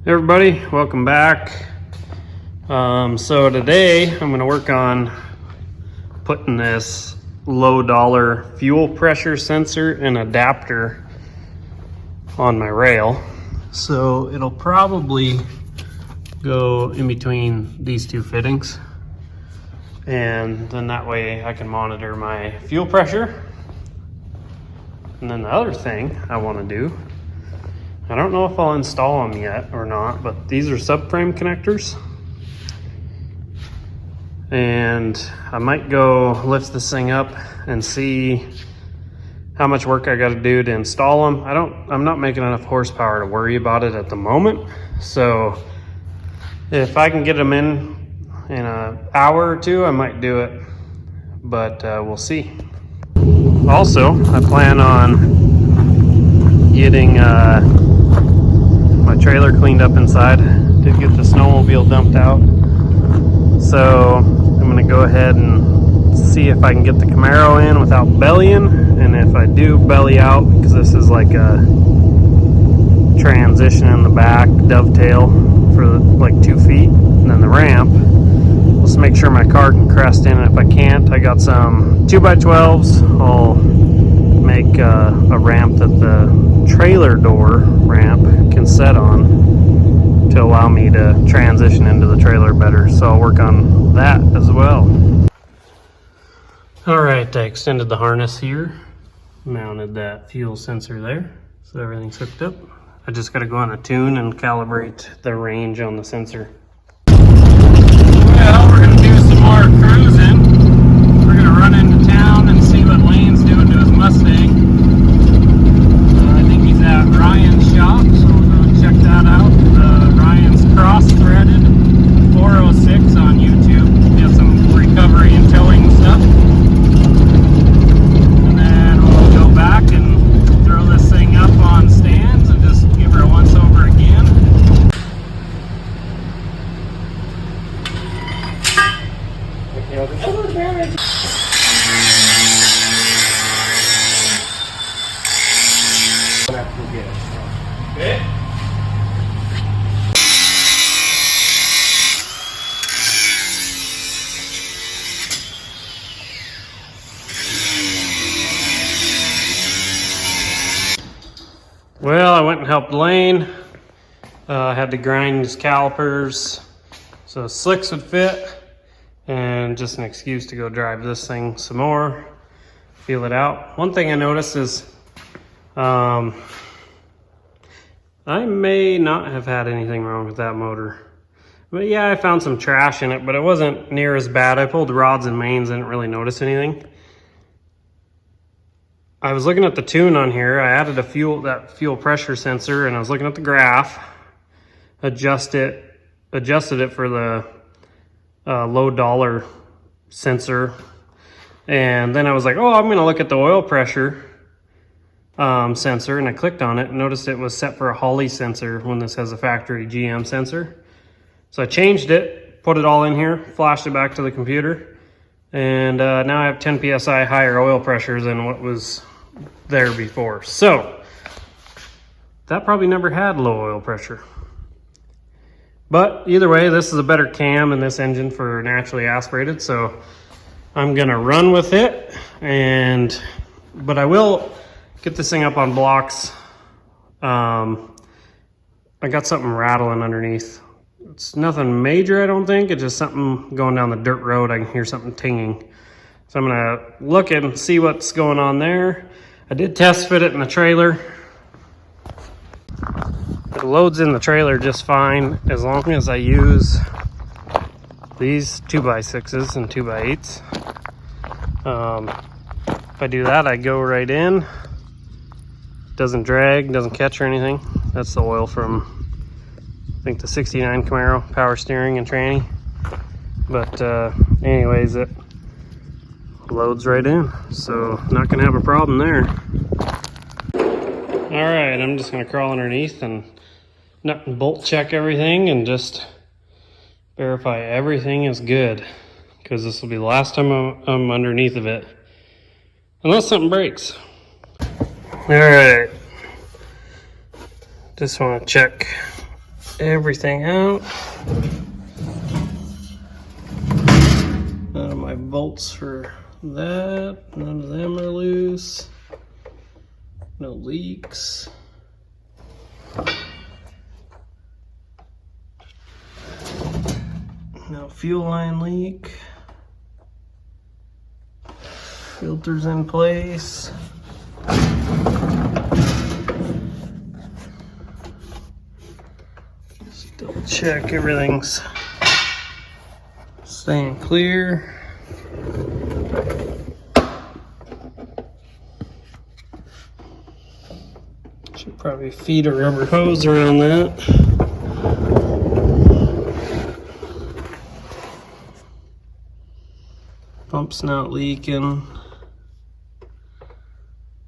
Hey everybody, welcome back. So today I'm going to work on putting this low dollar fuel pressure sensor and adapter on my rail. So it'll probably go in between these two fittings, and then that way I can monitor my fuel pressure. And then the other thing I want to do, I don't know if I'll install them yet or not, but these are subframe connectors. And I might go lift this thing up and see how much work I got to do to install them. I'm not making enough horsepower to worry about it at the moment. So if I can get them in an hour or two, I might do it, but we'll see. Also, I plan on getting my trailer cleaned up inside. Did get the snowmobile dumped out. So I'm gonna go ahead and see if I can get the Camaro in without bellying. And if I do belly out, because this is like a transition in the back, dovetail for like 2 feet, and then the ramp, let's make sure my car can crest in. And if I can't, I got some 2x12s. I'll make a ramp that the trailer door ramp can set on to allow me to transition into the trailer better. So I'll work on that as well. All right, I extended the harness here, mounted that fuel sensor there, so everything's hooked up. I just got to go on a tune and calibrate the range on the sensor. Well, we're going to do some more cruising. We're going to run into town and see what Lane's doing to his Mustang. I think he's at Ryan's shop, so we'll go check that out. Ryan's cross-threaded 406 on YouTube. He has some recovery and towing stuff. And then we'll go back and throw this thing up on stands and just give her a once-over again. Okay. Well, I went and helped Lane. I had to grind his calipers so slicks would fit, and just an excuse to go drive this thing some more, feel it out. One thing I noticed is I may not have had anything wrong with that motor. But yeah, I found some trash in it, but it wasn't near as bad. I pulled the rods and mains, didn't really notice anything. I was looking at the tune on here. I added that fuel pressure sensor, and I was looking at the graph, adjusted it for the low dollar sensor. And then I was like, oh, I'm gonna look at the oil pressure sensor, and I clicked on it and noticed it was set for a Holley sensor when this has a factory GM sensor. So I changed it, put it all in here, flashed it back to the computer, and now I have 10 psi higher oil pressure than what was there before. So that probably never had low oil pressure. But either way, this is a better cam in this engine for naturally aspirated, so I'm gonna run with it. But I will get this thing up on blocks. I got something rattling underneath. It's nothing major, I don't think. It's just something going down the dirt road. I can hear something tinging. So I'm gonna look and see what's going on there. I did test fit it in the trailer. It loads in the trailer just fine as long as I use these 2x6s and 2x8s. If I do that, I go right in. Doesn't drag, doesn't catch or anything. That's the oil from, I think, the 69 Camaro, power steering and tranny. But anyways, it loads right in, so not gonna have a problem there. All right, I'm just gonna crawl underneath and nut and bolt check everything and just verify everything is good, because this will be the last time I'm underneath of it, unless something breaks. All right, just want to check everything out. None of my bolts for that. None of them are loose. No leaks. No fuel line leak. Filters in place. Just double check everything's staying clear. Should probably feed a rubber hose around that. Pump's not leaking.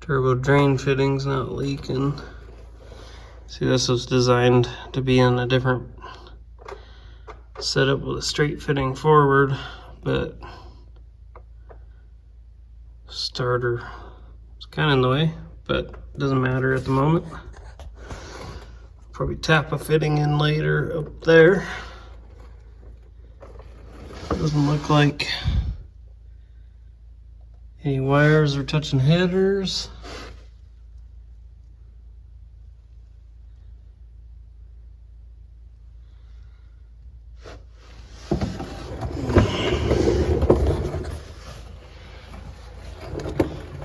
Turbo drain fitting's not leaking. See, this was designed to be in a different setup with a straight fitting forward, but starter is kind of in the way, but doesn't matter at the moment. Probably tap a fitting in later up there. Doesn't look like any wires are touching headers.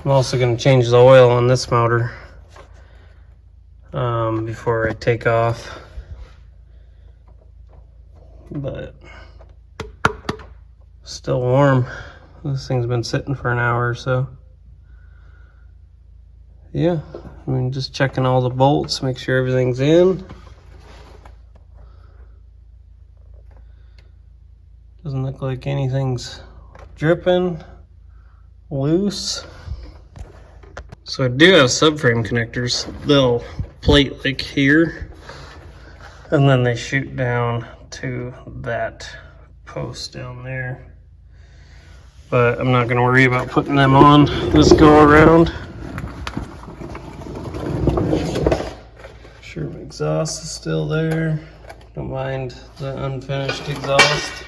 I'm also going to change the oil on this motor before I take off, but still warm. This thing's been sitting for an hour or so. Yeah, I mean, just checking all the bolts, make sure everything's in. Doesn't look like anything's dripping, loose. So I do have subframe connectors. They'll plate like here, and then they shoot down to that post down there. But I'm not going to worry about putting them on this go around. Sure, my exhaust is still there. Don't mind the unfinished exhaust.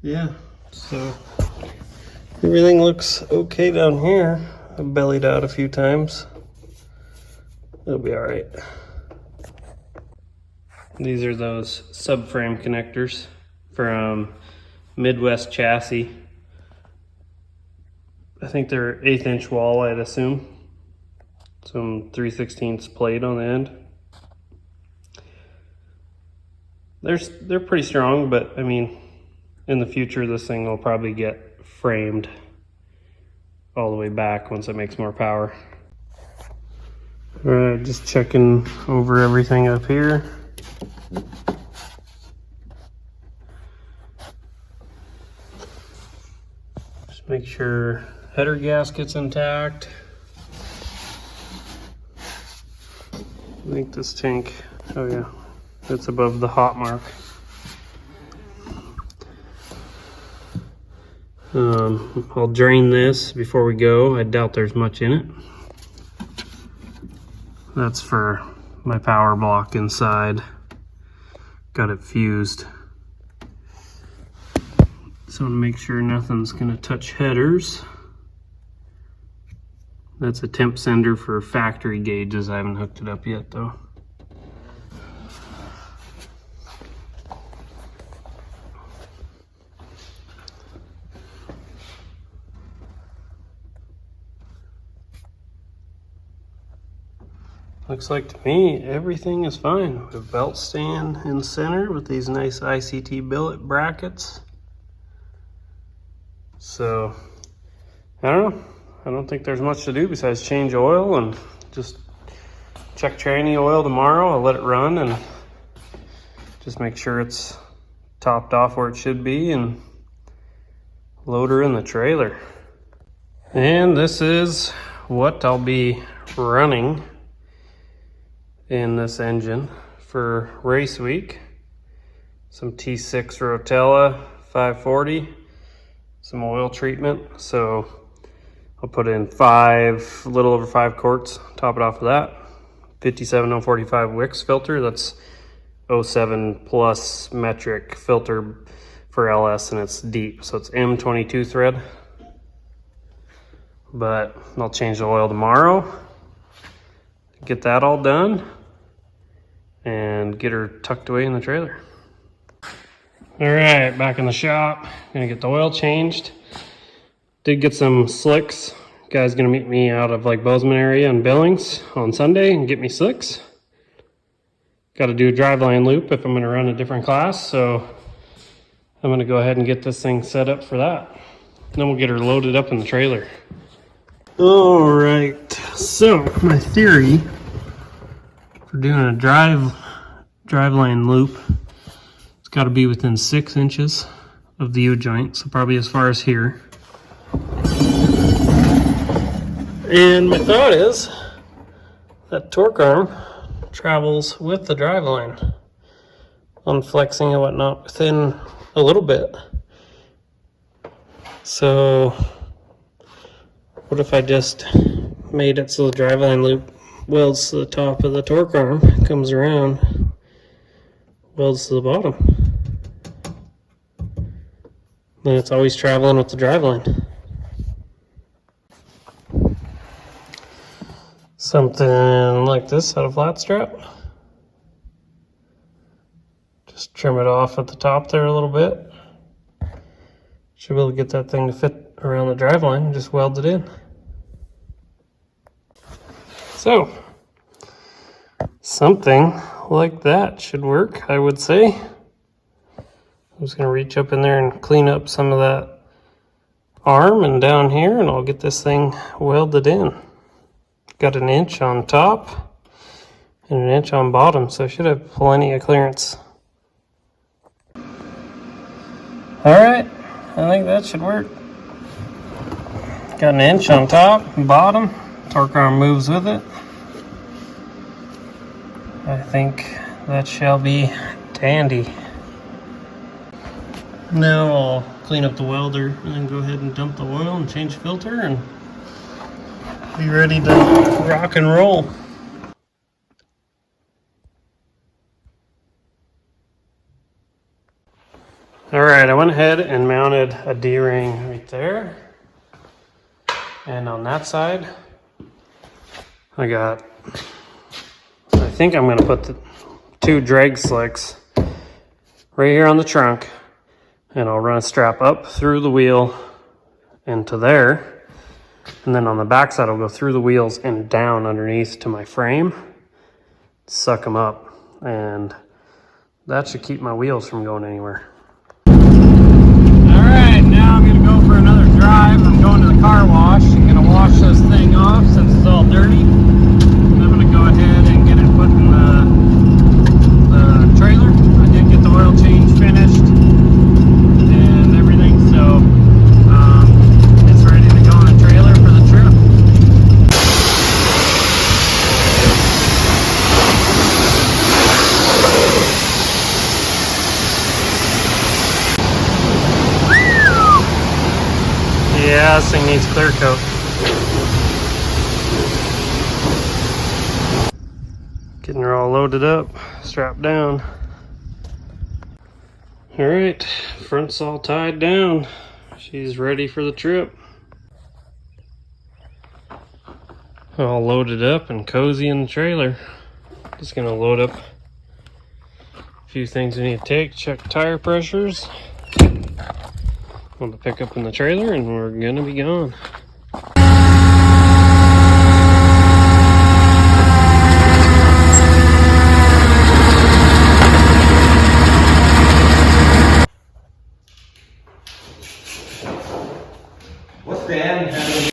Yeah, so everything looks okay down here. I bellied out a few times. It'll be all right. These are those subframe connectors from Midwest Chassis. I think they're 1/8 inch wall, I'd assume. Some 3/16 plate on the end. They're pretty strong, but I mean, in the future this thing will probably get framed all the way back once it makes more power. All right, just checking over everything up here. Make sure header gasket's intact. I think this tank, oh yeah, it's above the hot mark. I'll drain this before we go. I doubt there's much in it. That's for my power block inside. Got it fused. So I want to make sure nothing's going to touch headers. That's a temp sender for factory gauges. I haven't hooked it up yet though. Looks like to me everything is fine. The belt stand in the center with these nice ICT billet brackets. So, I don't know. I don't think there's much to do besides change oil and just check tranny oil tomorrow. I'll let it run and just make sure it's topped off where it should be and load her in the trailer. And this is what I'll be running in this engine for race week. Some T6 Rotella 540, some oil treatment. So I'll put in a little over 5 quarts, top it off of that. 57045 Wix filter. That's 07 plus metric filter for LS, and it's deep, so it's M22 thread. But I'll change the oil tomorrow, get that all done, and get her tucked away in the trailer. All right, back in the shop, gonna get the oil changed. Did get some slicks. Guy's gonna meet me out of like Bozeman area and Billings on Sunday and get me slicks. Got to do a driveline loop if I'm gonna run a different class, so I'm gonna go ahead and get this thing set up for that. Then we'll get her loaded up in the trailer. All right, so my theory for doing a driveline loop, it's got to be within 6 inches of the U-joint, so probably as far as here. And my thought is that torque arm travels with the driveline on flexing and whatnot within a little bit. So what if I just made it so the driveline loop welds to the top of the torque arm, comes around, welds to the bottom. Then it's always traveling with the driveline. Something like this out of flat strap. Just trim it off at the top there a little bit. Should be able to get that thing to fit around the driveline and just weld it in. So, something like that should work, I would say. I'm just going to reach up in there and clean up some of that arm and down here, and I'll get this thing welded in. Got an inch on top and an inch on bottom, so I should have plenty of clearance. Alright, I think that should work. Got an inch on top and bottom. Torque arm moves with it. I think that shall be dandy. Now I'll clean up the welder and then go ahead and dump the oil and change filter and be ready to rock and roll. Alright, I went ahead and mounted a D-ring right there. And on that side, I think I'm going to put the 2 drag slicks right here on the trunk, and I'll run a strap up through the wheel into there, and then on the back side I'll go through the wheels and down underneath to my frame, suck them up, and that should keep my wheels from going anywhere. Alright, now I'm going to go for another drive. I'm going to the car wash. I'm going to wash this thing off since it's all dirty. I'm going to go ahead and get it put in the trailer. I did get the oil change finished and everything, so it's ready to go in the trailer for the trip. Yeah, this thing needs clear coat. Getting her all loaded up, strapped down. All right, front's all tied down. She's ready for the trip. All loaded up and cozy in the trailer. Just gonna load up a few things we need to take, check tire pressures. On the pickup in the trailer, and we're gonna be gone. What's Dan having?